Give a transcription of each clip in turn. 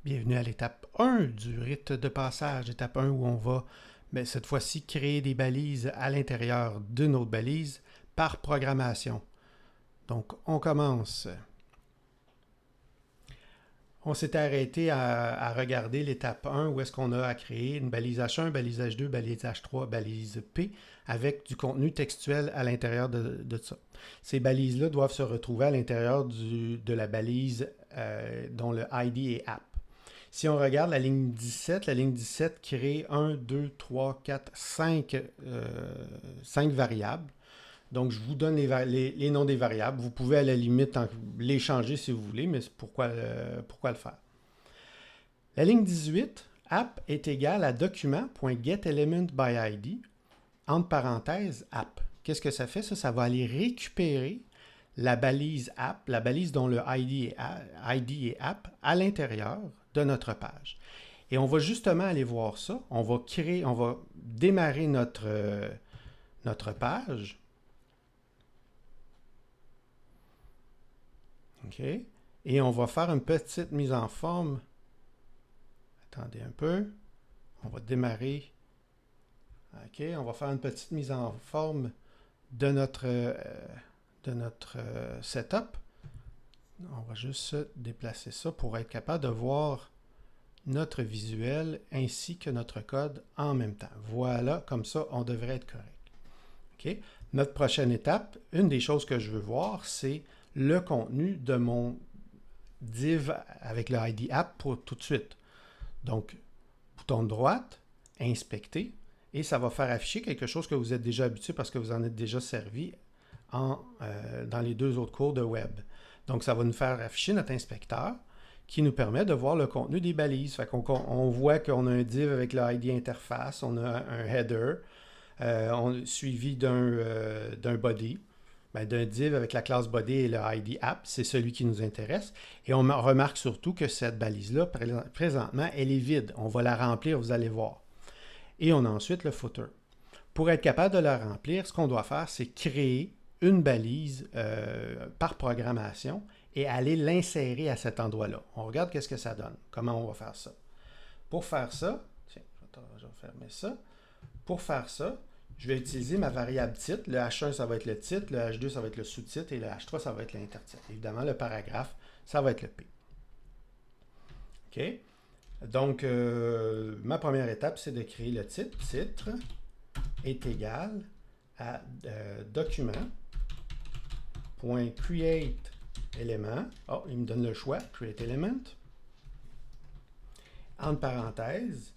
Bienvenue à l'étape 1 du rite de passage, étape 1 où on va cette fois-ci créer des balises à l'intérieur d'une autre balise par programmation. Donc on commence. On s'était arrêté à regarder l'étape 1 où est-ce qu'on a à créer une balise H1, balise H2, balise H3, balise P avec du contenu textuel à l'intérieur de ça. Ces balises-là doivent se retrouver à l'intérieur de la balise dont le ID est app. Si on regarde la ligne 17 crée 1, 2, 3, 4, 5 variables. Donc, je vous donne les noms des variables. Vous pouvez à la limite les changer si vous voulez, mais pourquoi le faire? La ligne 18, app est égale à document.getElementById, entre parenthèses, app. Qu'est-ce que ça fait? Ça va aller récupérer la balise app, la balise dont le ID est app, à l'intérieur de notre page. Et on va justement aller voir ça. On va démarrer notre page. OK. Et on va faire une petite mise en forme. Attendez un peu. On va démarrer. OK. On va faire une petite mise en forme de notre setup. On va juste déplacer ça pour être capable de voir notre visuel ainsi que notre code en même temps. Voilà, comme ça, on devrait être correct. OK? Notre prochaine étape, une des choses que je veux voir, c'est le contenu de mon div avec le ID app pour tout de suite. Donc, bouton de droite, inspecter, et ça va faire afficher quelque chose que vous êtes déjà habitué parce que vous en êtes déjà servi dans les deux autres cours de web. Donc, ça va nous faire afficher notre inspecteur qui nous permet de voir le contenu des balises. Fait on voit qu'on a un div avec le ID interface, on a un header, suivi d'un body, d'un div avec la classe body et le ID app, c'est celui qui nous intéresse. Et on remarque surtout que cette balise-là, présentement, elle est vide. On va la remplir, vous allez voir. Et on a ensuite le footer. Pour être capable de la remplir, ce qu'on doit faire, c'est créer une balise par programmation et aller l'insérer à cet endroit-là. On regarde qu'est-ce que ça donne, comment on va faire ça. Pour faire ça, tiens, je vais fermer ça. Pour faire ça, je vais utiliser ma variable titre. Le H1, ça va être le titre, le H2, ça va être le sous-titre et le H3, ça va être l'intertitre. Évidemment, le paragraphe, ça va être le P. OK? Donc, ma première étape, c'est de créer le titre. Titre est égal à document.createElement. Oh, il me donne le choix, createElement. Entre parenthèses,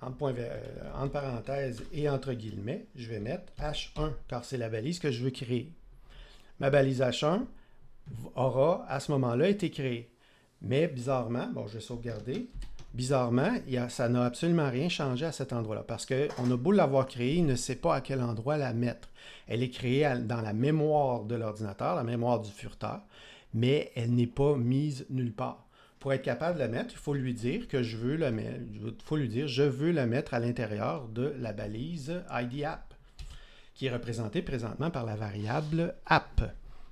entre parenthèses et entre guillemets, je vais mettre H1, car c'est la balise que je veux créer. Ma balise H1 aura à ce moment-là été créée. Mais bizarrement, bon, je vais sauvegarder. Bizarrement, ça n'a absolument rien changé à cet endroit-là parce qu'on a beau l'avoir créée, il ne sait pas à quel endroit la mettre. Elle est créée dans la mémoire de l'ordinateur, la mémoire du furteur, mais elle n'est pas mise nulle part. Pour être capable de la mettre, il faut lui dire que je veux le mettre à l'intérieur de la balise ID app, qui est représentée présentement par la variable app.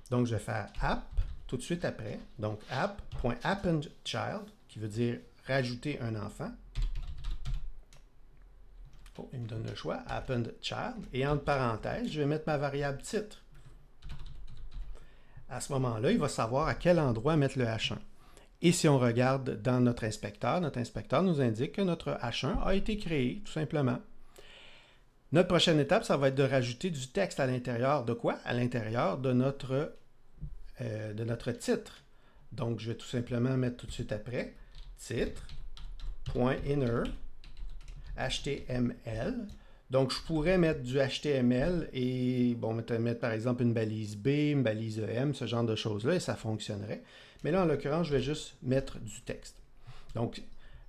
Donc, je vais faire app tout de suite après. Donc, app.appendChild, qui veut dire rajouter un enfant. Oh, il me donne le choix, appendChild. Et entre parenthèses, je vais mettre ma variable titre. À ce moment-là, il va savoir à quel endroit mettre le H1. Et si on regarde dans notre inspecteur nous indique que notre H1 a été créé, tout simplement. Notre prochaine étape, ça va être de rajouter du texte à l'intérieur de quoi? À l'intérieur de notre titre. Donc, je vais tout simplement mettre tout de suite après titre.inner HTML. Donc, je pourrais mettre du HTML et mettre par exemple une balise B, une balise EM, ce genre de choses-là, et ça fonctionnerait. Mais là, en l'occurrence, je vais juste mettre du texte. Donc,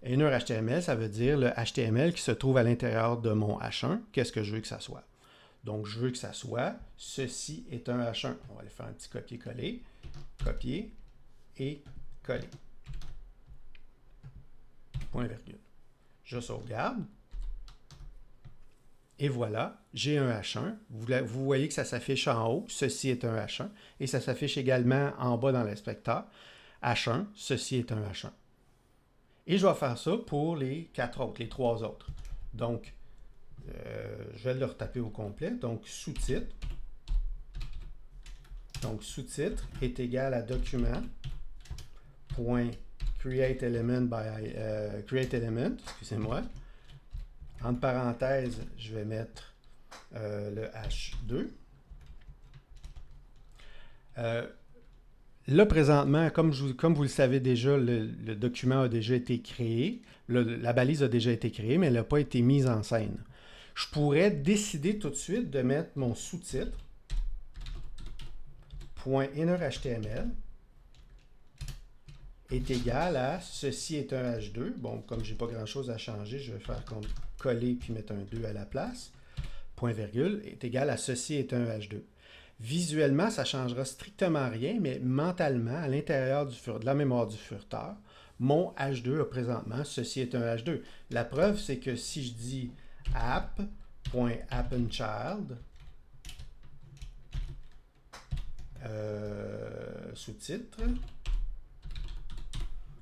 inner HTML, ça veut dire le HTML qui se trouve à l'intérieur de mon H1. Qu'est-ce que je veux que ça soit? Donc, je veux que ça soit ceci est un H1. On va aller faire un petit copier-coller. Copier et coller. Point virgule. Je sauvegarde. Et voilà, j'ai un H1. Vous voyez que ça s'affiche en haut. Ceci est un H1. Et ça s'affiche également en bas dans l'inspecteur. H1, ceci est un H1. Et je vais faire ça pour les trois autres. Donc, je vais le retaper au complet. Donc, sous-titre. Donc, sous-titre est égal à document.createElement, excusez-moi. Entre parenthèses, je vais mettre le H2. Là, présentement, comme vous le savez déjà, le document a déjà été créé. La balise a déjà été créée, mais elle n'a pas été mise en scène. Je pourrais décider tout de suite de mettre mon sous-titre .innerHTML est égal à ceci est un H2. Bon, comme j'ai pas grand-chose à changer, je vais faire comme coller puis mettre un 2 à la place. Point virgule est égal à ceci est un H2. Visuellement, ça ne changera strictement rien, mais mentalement, à l'intérieur de la mémoire du furteur, mon H2 a présentement ceci est un H2. La preuve, c'est que si je dis app.appendChild, sous-titre,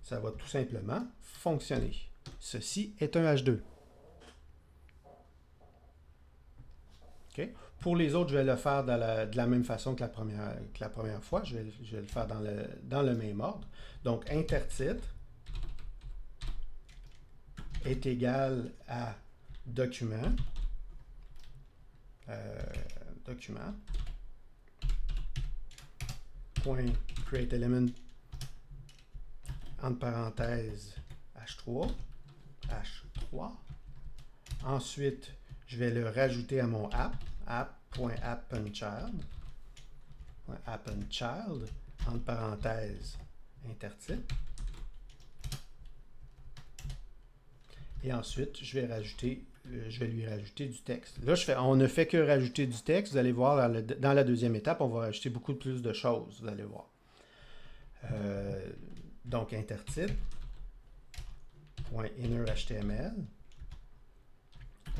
ça va tout simplement fonctionner. Ceci est un H2. Okay. Pour les autres, je vais le faire de la même façon que la première fois. Je vais le faire dans le même ordre. Donc, intertitre est égal à document. .createElement entre parenthèses H3. Ensuite, je vais le rajouter à mon app. app.appendChild. appendChild entre parenthèses intertitre. Et ensuite, je vais lui rajouter du texte. Là, on ne fait que rajouter du texte. Vous allez voir, dans la deuxième étape, on va rajouter beaucoup plus de choses. Vous allez voir. Donc, intertitre, .innerHTML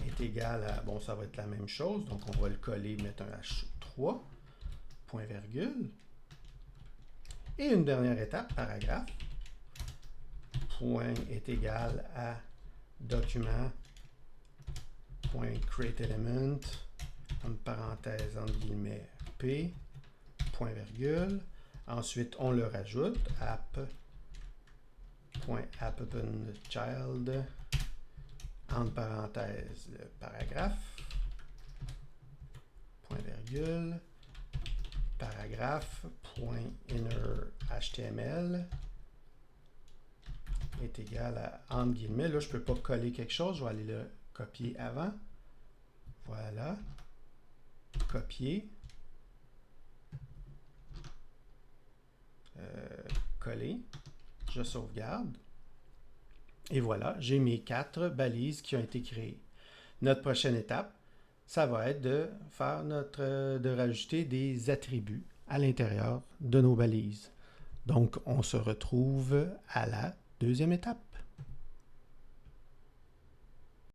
est égal à, bon, ça va être la même chose. Donc, on va le coller, mettre un H3, point virgule. Et une dernière étape, paragraphe, point est égal à document.createElement, entre parenthèses, entre guillemets, P, point virgule. Ensuite, on le rajoute, app.appendChild, entre parenthèses, le paragraphe, point virgule, paragraphe, point innerHTML est égal à, entre guillemets, là, je ne peux pas coller quelque chose, je vais aller le copier avant. Voilà. Copier. Coller. Je sauvegarde. Et voilà, j'ai mes 4 balises qui ont été créées. Notre prochaine étape, ça va être de rajouter des attributs à l'intérieur de nos balises. Donc, on se retrouve à la deuxième étape.